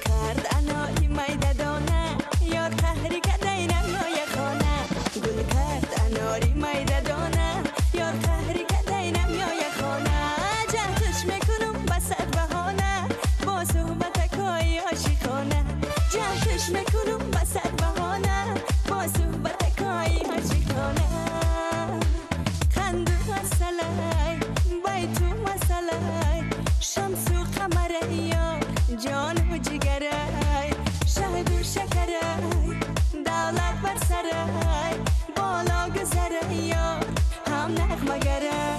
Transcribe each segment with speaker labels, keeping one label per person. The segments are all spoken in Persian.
Speaker 1: کرد اناری میده دانه یار قهری کدینم یا خانه گل کرد اناری میده دانه یار قهری کدینم یا خانه جهتش میکنم بسر بهانه با صحبت کای عاشقانه جهتش میکنم بسر بهانه با صحبت کای عاشقانه خندو مسئله بیتو مسئله شمس و قمره یا جان و جگره شهد و شکره دولت بر سره بالا گذره یا هم نغمه گره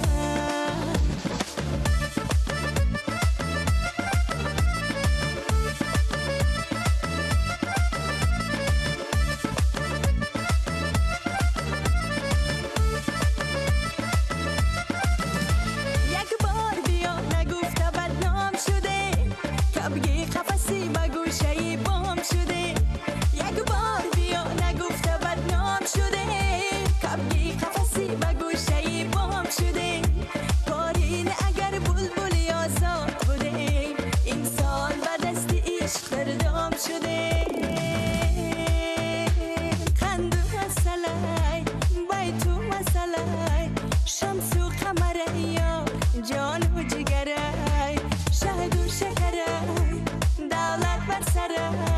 Speaker 1: بگی قفصی با گوشه بام شده یک بار بیا نگفته بدنام شده کبگی قفصی با گوشه بام شده پارین اگر بلبلی آزاد بوده این سال به دست عشق دردام شده خندو مسئله بیتو مسئله شمس و قمره یا جان و جگره شهد و شکره دولت بر سره